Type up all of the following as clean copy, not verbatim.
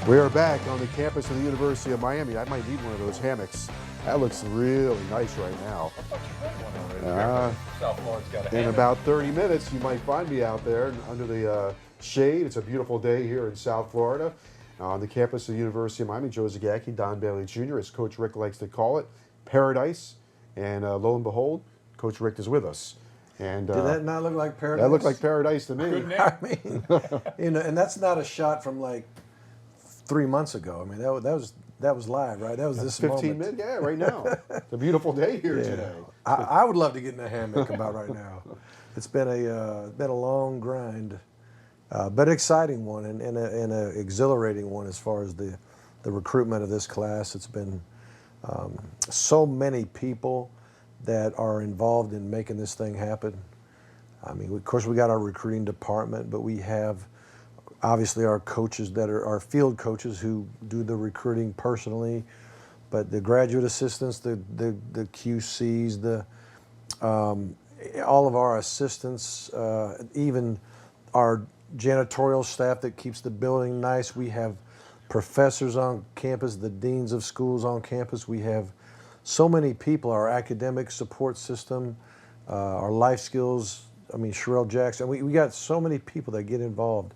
We are back on the campus of the University of Miami. I might need one of those hammocks. That looks really nice right now. I thought you had one already. South Florida's got a In hammock. about 30 minutes, you might find me out there under the shade. It's a beautiful day here in South Florida. On the campus of the University of Miami, Joe Zagacki, Don Bailey Jr., as Coach Richt likes to call it, paradise. And lo and behold, Coach Richt is with us. And did that not look like paradise? that looked like paradise to me. Good name. I mean, and that's not a shot from like 3 months ago. I mean, that was live, right? That was this 15 moment. minutes, yeah, right now. It's a beautiful day here today. I would love to get in a hammock about right now. It's been a long grind, but exciting one and an exhilarating one as far as the recruitment of this class. It's been so many people that are involved in making this thing happen. I mean, of course, we got our recruiting department, but we have obviously our coaches that are our field coaches who do the recruiting personally, but the graduate assistants, the QCs, all of our assistants, even our janitorial staff that keeps the building nice. We have professors on campus, the deans of schools on campus. We have so many people, our academic support system, our life skills. I mean, Sherelle Jackson. We got so many people that get involved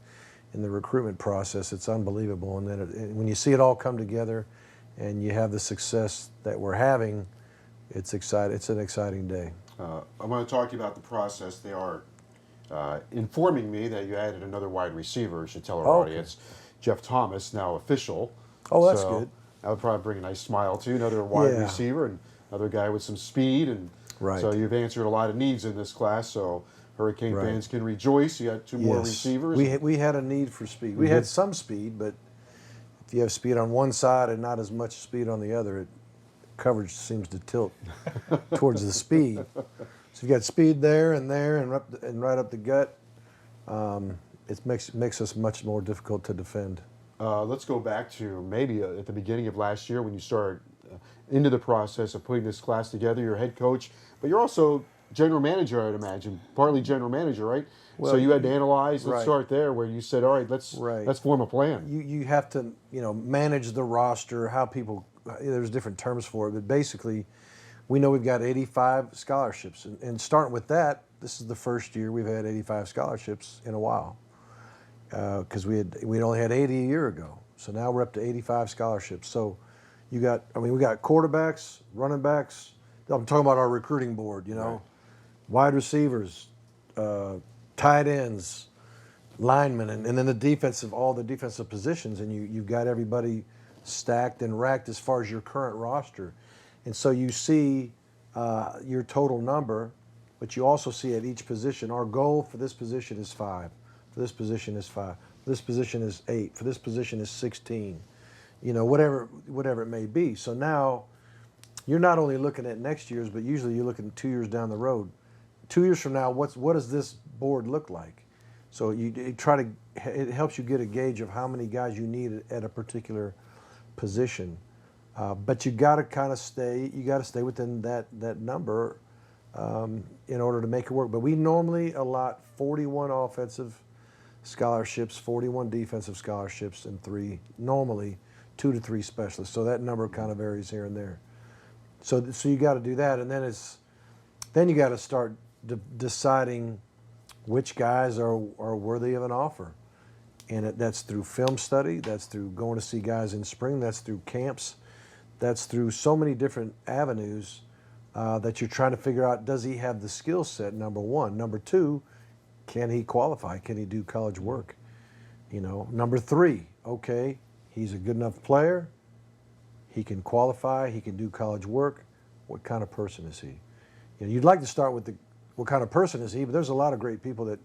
in the recruitment process. It's unbelievable. And then when you see it all come together and you have the success that we're having, it's exciting. It's an exciting day. I want to talk to you about the process. They are informing me that you added another wide receiver. Should tell our audience. Jeff Thomas, now official. Oh, that's so good. That would probably bring a nice smile to you. Another wide Yeah. receiver and another guy with some speed. And Right. so you've answered a lot of needs in this class. So Hurricane Right. fans can rejoice. You got two more Yes. receivers. We had a need for speed. We had some speed, but if you have speed on one side and not as much speed on the other, coverage seems to tilt towards the speed. So you got speed there and right up the gut. It makes us much more difficult to defend. Let's go back to maybe at the beginning of last year when you started into the process of putting this class together. You're head coach, but you're also general manager, I'd imagine. Partly general manager, right? Well, so you had to analyze. Let's right. start there, where you said, "All right, let's form a plan." You have to manage the roster. How people there's different terms for it, but basically, we know we've got 85 scholarships, and starting with that, this is the first year we've had 85 scholarships in a while. Because we only had 80 a year ago, so now we're up to 85 scholarships. So we got quarterbacks, running backs. I'm talking about our recruiting board, Right. wide receivers, tight ends, linemen, and then all the defensive positions, and you've got everybody stacked and racked as far as your current roster, and so you see your total number, but you also see at each position our goal for this position is 5. For this position is 5. For this position is 8. For this position is 16. Whatever it may be. So now you're not only looking at next year's, but usually you're looking 2 years down the road. 2 years from now, what does this board look like? So it helps you get a gauge of how many guys you need at a particular position. But you got to kind of stay within that number in order to make it work. But we normally allot 41 offensive scholarships, 41 defensive scholarships, and normally 2 to 3 specialists. So that number kind of varies here and there. So you got to do that, and then you got to start deciding which guys are worthy of an offer, and that's through film study, that's through going to see guys in spring, that's through camps, that's through so many different avenues that you're trying to figure out, does he have the skill set, number one. Number two, can he qualify? Can he do college work? Number three, okay, he's a good enough player. He can qualify. He can do college work. What kind of person is he? You'd like to start with what kind of person is he, but there's a lot of great people that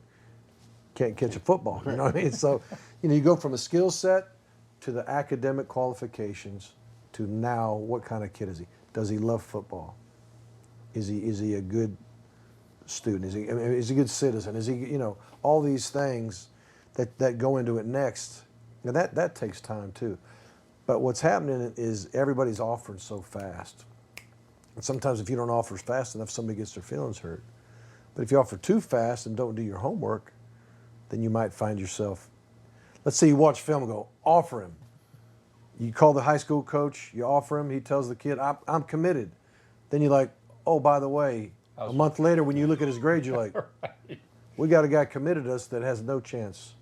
can't catch a football. You know what I mean? So, you go from a skill set to the academic qualifications to now what kind of kid is he? Does he love football? Is he a good student? Is he a good citizen? Is he, all these things that go into it next. Now that takes time too. But what's happening is everybody's offering so fast. And sometimes if you don't offer fast enough, somebody gets their feelings hurt. But if you offer too fast and don't do your homework, then you might find yourself, let's say you watch film and go, offer him. You call the high school coach, you offer him, he tells the kid, I'm committed. Then you're like, oh, by the way, a month later when you look at his grades, you're like, Right. we got a guy committed to us that has no chance.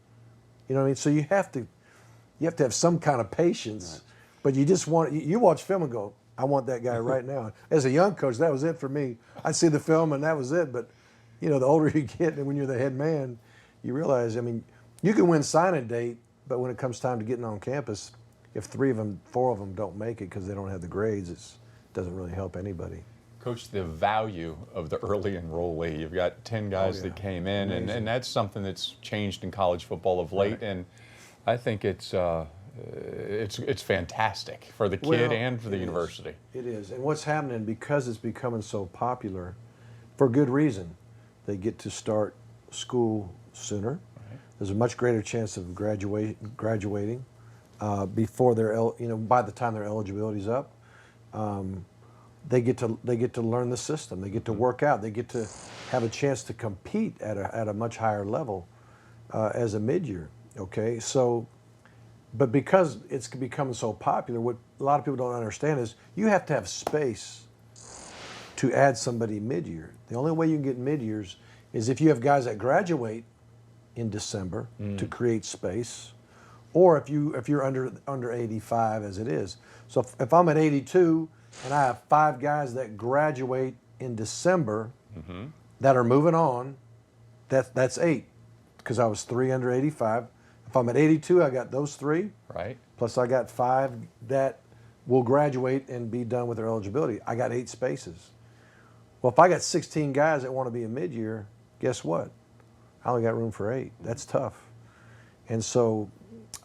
You know what I mean? So you have to have some kind of patience, but you just want, you watch film and go, I want that guy right now. As a young coach, that was it for me. I see the film and that was it. But, you know, the older you get and when you're the head man, you realize, I mean, you can win sign-in date, but when it comes time to getting on campus, if 4 of them don't make it because they don't have the grades, it doesn't really help anybody. Coach, the value of the early enrollee. You've got 10 guys that came in, and that's something that's changed in college football of late. Right. And I think it's fantastic for the kid and for the university. It is. And what's happening, because it's becoming so popular, for good reason, they get to start school sooner. Right. There's a much greater chance of graduating before by the time their eligibility's up. They get to learn the system. They get to work out. They get to have a chance to compete at a much higher level as a mid-year. Okay, so, but because it's becoming so popular, what a lot of people don't understand is you have to have space to add somebody mid-year. The only way you can get mid-years is if you have guys that graduate in December to create space, or if you're under 85 as it is. So if I'm at 82 and I have 5 guys that graduate in December that are moving on, that's 8, because I was 3 under 85. If I'm at 82, I got those 3. Right. Plus I got 5 that will graduate and be done with their eligibility. I got 8 spaces. Well, if I got 16 guys that want to be a mid-year, guess what? I only got room for 8. That's tough. And so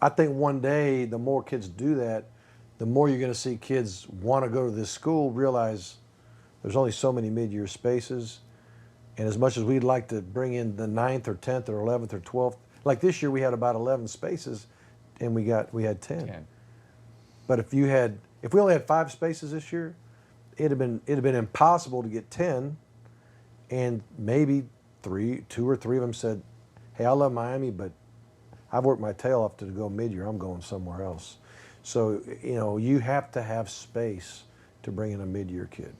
I think one day the more kids do that, the more you're going to see kids want to go to this school, realize there's only so many mid-year spaces. And as much as we'd like to bring in the 9th or 10th or 11th or 12th, like this year we had about 11 spaces and we had 10. But if we only had 5 spaces this year, it'd have been impossible to get 10, and maybe 2 or 3 of them said, hey, I love Miami, but I've worked my tail off to go mid-year. I'm going somewhere else. So, you know, you have to have space to bring in a mid-year kid.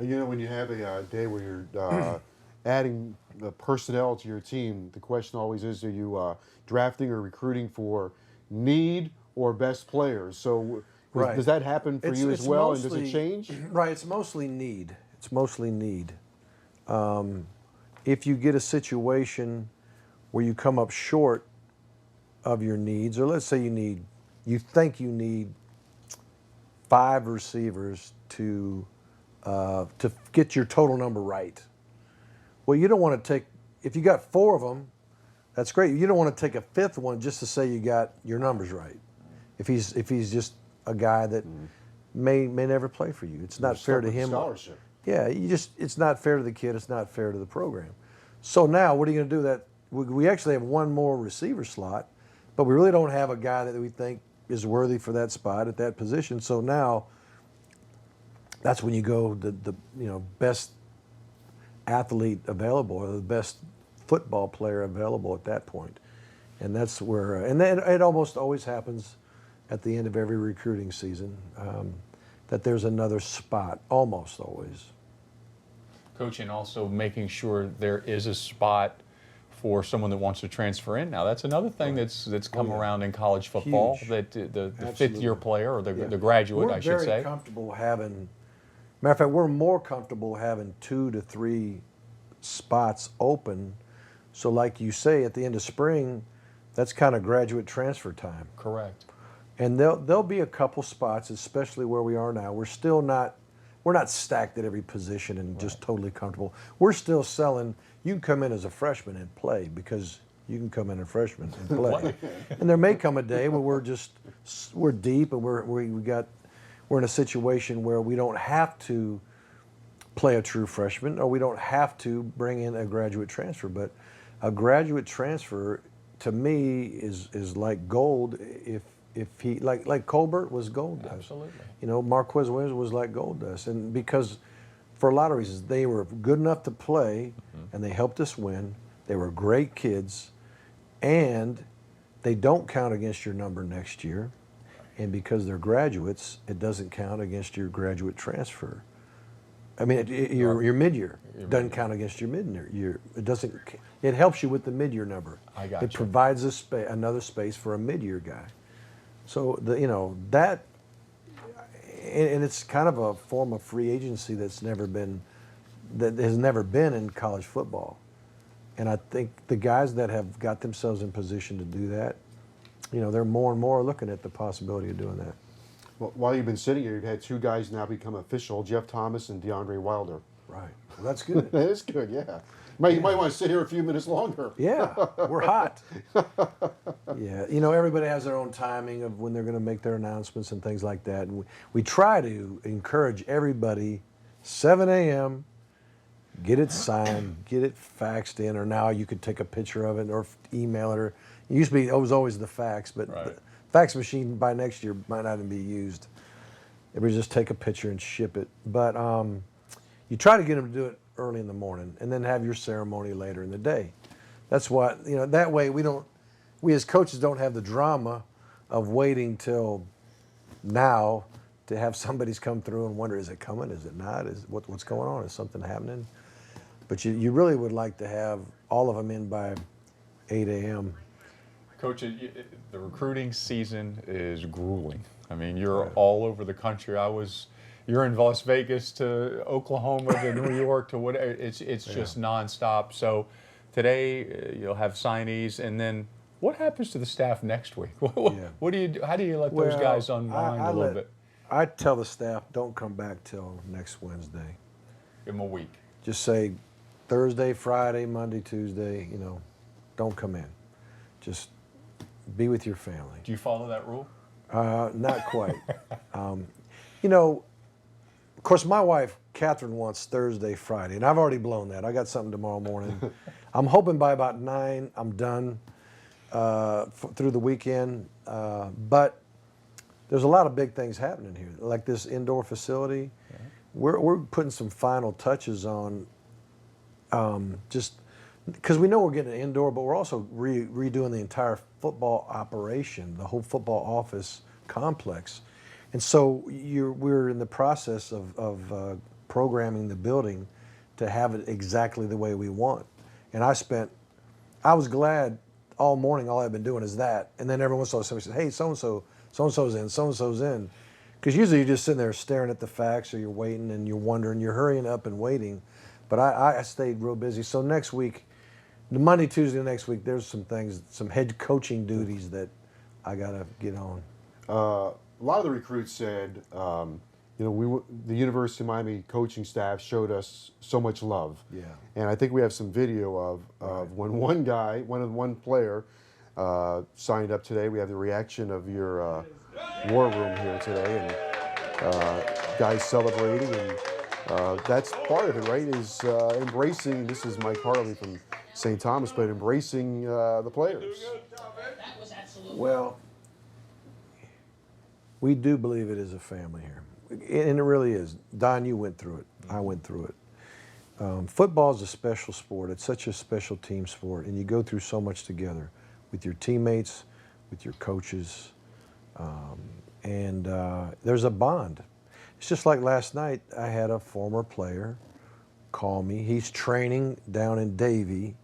You know, when you have a day where you're adding personnel to your team, the question always is, are you drafting or recruiting for need or best players? So does that happen for you as well, and does it change? Right, it's mostly need. It's mostly need. If you get a situation where you come up short of your needs, or let's say you think you need 5 receivers to get your total number right. Well, you don't want to take, if you got 4 of them, that's great. You don't want to take a 5th one just to say you got your numbers right. If he's just a guy that may never play for you, it's not fair to him. Scholarship. Yeah, it's not fair to the kid. It's not fair to the program. So now, what are you going to do? That we actually have 1 more receiver slot, but we really don't have a guy that we think is worthy for that spot at that position. So now, that's when you go the best athlete available, or the best football player available at that point. And that's where, and then it almost always happens at the end of every recruiting season, that there's another spot, almost always. Coach, and also making sure there is a spot for someone that wants to transfer in. Now, that's another thing that's come around in college football. Huge. That the 5th-year player, or the graduate, I should say. We're very comfortable having, matter of fact, we're more comfortable having 2 to 3 spots open. So like you say, at the end of spring, that's kind of graduate transfer time. Correct. And there'll be a couple spots, especially where we are now. We're not stacked at every position and just totally comfortable. We're still selling. You can come in as a freshman and play, because you can come in a freshman and play. And there may come a day where we're deep and we're in a situation where we don't have to play a true freshman, or we don't have to bring in a graduate transfer. But a graduate transfer, to me, is like gold. If he, like Colbert was gold dust. Absolutely. You know, Marquez Williams was like gold dust, and because for a lot of reasons, they were good enough to play, and they helped us win. They were great kids, and they don't count against your number next year. and because they're graduates, it doesn't count against your graduate transfer. I mean, your mid-year doesn't count against your mid-year. It doesn't. It helps you with the mid-year number. I got It you. provides another space for a mid-year guy. So that, and it's kind of a form of free agency that has never been in college football. And I think the guys that have got themselves in position to do that, they're more and more looking at the possibility of doing that. Well, while you've been sitting here, you've had two guys now become official: Jeff Thomas and DeAndre Wilder. Right. Well, that's good. That is good. Yeah. You might want to sit here a few minutes longer. Yeah, we're hot. Yeah, everybody has their own timing of when they're going to make their announcements and things like that. And we try to encourage everybody, 7 a.m., get it signed, get it faxed in, or now you could take a picture of it or email it. Or it was always the fax, but Right. the fax machine by next year might not even be used. Everybody just take a picture and ship it. But you try to get them to do it early in the morning and then have your ceremony later in the day. That's what, that way we as coaches don't have the drama of waiting till now to have somebody's come through and wonder, is it coming, is it not, what's going on, is something happening? But you really would like to have all of them in by 8 a.m. Coach, the recruiting season is grueling. I mean, you're all over the country. You're in Las Vegas to Oklahoma to New York to whatever. It's just nonstop. So today you'll have signees, and then what happens to the staff next week? What do you do? How do you let those guys unwind a little bit? I tell the staff, don't come back till next Wednesday. Give them a week. Just say Thursday, Friday, Monday, Tuesday, don't come in. Just be with your family. Do you follow that rule? Not quite. Of course, my wife, Catherine, wants Thursday, Friday, and I've already blown that. I got something tomorrow morning. I'm hoping by about 9 I'm done through the weekend. But there's a lot of big things happening here, like this indoor facility. Yeah. We're putting some final touches on just because we know we're getting an indoor, but we're also redoing the entire football operation, the whole football office complex. And so we're in the process of programming the building to have it exactly the way we want. And I was glad all morning, all I've been doing is that. And then every once in a while somebody says, hey, so-and-so's in, so-and-so's in. Because usually you're just sitting there staring at the fax, or you're waiting and you're wondering, you're hurrying up and waiting. But I stayed real busy. So next week, the Monday, Tuesday next week, there's some things, some head coaching duties that I got to get on. A lot of the recruits said, the University of Miami coaching staff showed us so much love. Yeah. And I think we have some video of when one player signed up today. We have the reaction of your war room here today, and guys celebrating, and that's part of it, right? Is embracing. This is Mike Harley from St. Thomas, but embracing the players. Well, we do believe it is a family here, and it really is. Don, you went through it. I went through it. Football is a special sport. It's such a special team sport, and you go through so much together with your teammates, with your coaches, and there's a bond. It's just like last night, I had a former player call me. He's training down in Davie,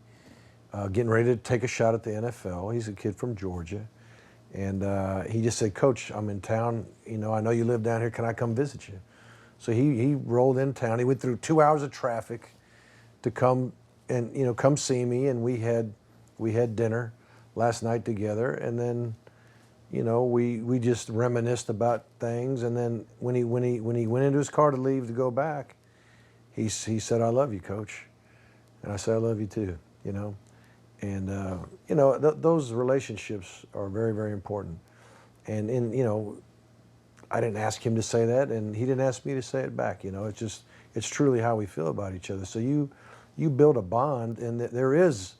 getting ready to take a shot at the NFL. He's a kid from Georgia. And he just said, Coach, I'm in town. I know you live down here. Can I come visit you? So he rolled in town. He went through 2 hours of traffic to come and, come see me. And we had dinner last night together. And then, we just reminisced about things. And then when he went into his car to leave to go back, he said, I love you, Coach. And I said, I love you too, And, those relationships are very, very important. And, I didn't ask him to say that, and he didn't ask me to say it back. It's truly how we feel about each other. So you build a bond, and there is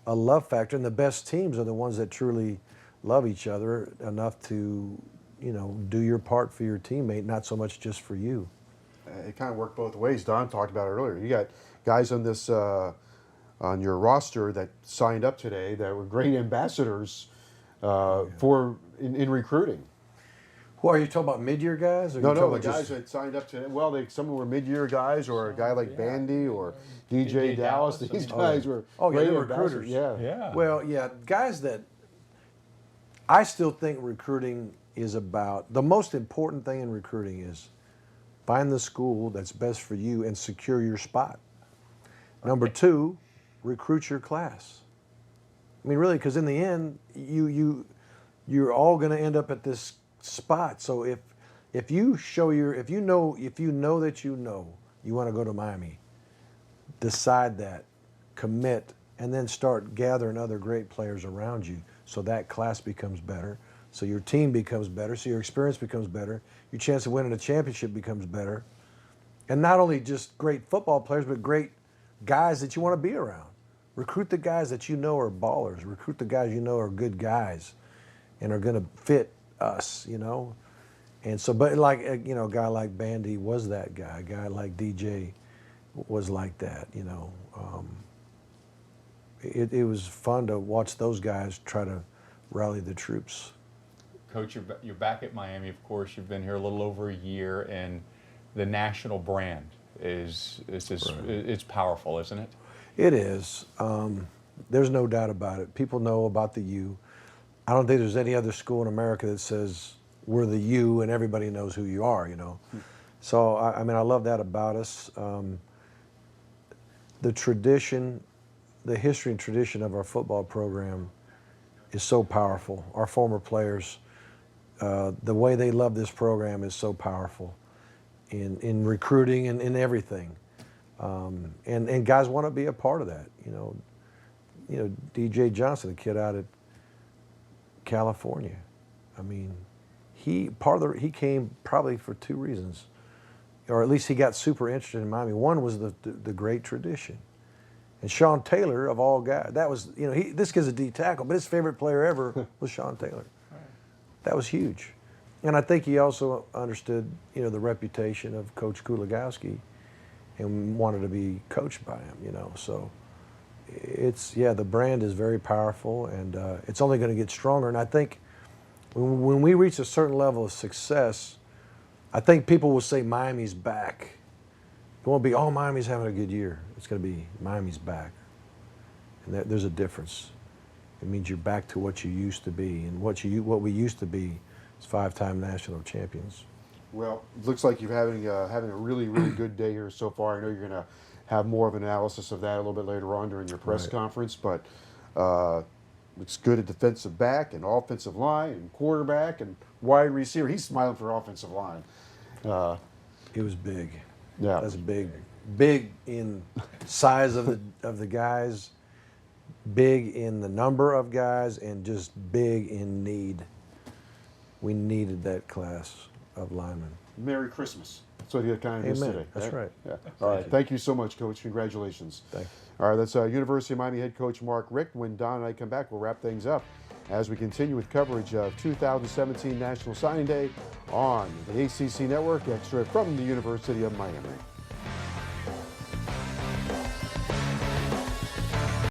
a love factor, and the best teams are the ones that truly love each other enough to, do your part for your teammate, not so much just for you. It kind of worked both ways. Don talked about it earlier. You got guys on this on your roster that signed up today that were great ambassadors in recruiting. Well, are you talking about mid-year guys? Or No, you no, talking the about guys just, that signed up to, well, some were mid-year guys, or a guy like Bandy or DJ Dallas. Dallas, These I mean, guys were Oh, yeah, great they were ambassadors. recruiters. Yeah. Yeah. Well, yeah, guys that I still think recruiting is about, the most important thing in recruiting is find the school that's best for you and secure your spot. Number two, recruit your class. I mean, really, because in the end, you're all going to end up at this spot. So if you show if you know that you want to go to Miami, decide that, commit, and then start gathering other great players around you so that class becomes better, so your team becomes better, so your experience becomes better, your chance of winning a championship becomes better. And not only just great football players, but great guys that you want to be around. Recruit the guys that you know are ballers. Recruit the guys you know are good guys and are going to fit us, you know. And so, but like, you know, a guy like Bandy was that guy. A guy like DJ was like that, you know. It was fun to watch those guys try to rally the troops. Coach, you're back at Miami, of course. You've been here a little over a year, and the national brand is it's powerful, isn't it? It is. There's no doubt about it. People know about the U. I don't think there's any other school in America that says we're the U and everybody knows who you are, you know. So, I mean, I love that about us. The tradition, the history and tradition of our football program is so powerful. Our former players, the way they love this program is so powerful in recruiting and in everything. And guys want to be a part of that, you know. You know, DJ Johnson, a kid out of California. I mean, he came probably for two reasons, or at least he got super interested in Miami. One was the great tradition, and Sean Taylor of all guys. That was, you know, this kid's a D tackle, but his favorite player ever was Sean Taylor. That was huge, and I think he also understood, you know, the reputation of Coach Kulagowski, and wanted to be coached by him, you know. So the brand is very powerful, and it's only going to get stronger. And I think when we reach a certain level of success, I think people will say Miami's back. It won't be, oh, Miami's having a good year. It's going to be Miami's back. And there's a difference. It means you're back to what you used to be, and what we used to be is 5-time national champions. Well, it looks like you're having a really, really good day here so far. I know you're going to have more of an analysis of that a little bit later on during your press conference, but looks good at defensive back and offensive line and quarterback and wide receiver. He's smiling for offensive line. It was big. Yeah, That's big in size of the guys, big in the number of guys, and just big in need. We needed that class of linemen. Merry Christmas. That's what he kind of is Amen. today. That's right. Yeah. All right. Thank you so much, Coach. Congratulations. Thank you. All right. That's University of Miami head coach Mark Richt. When Don and I come back, we'll wrap things up as we continue with coverage of 2017 National Signing Day on the ACC Network, extra from the University of Miami.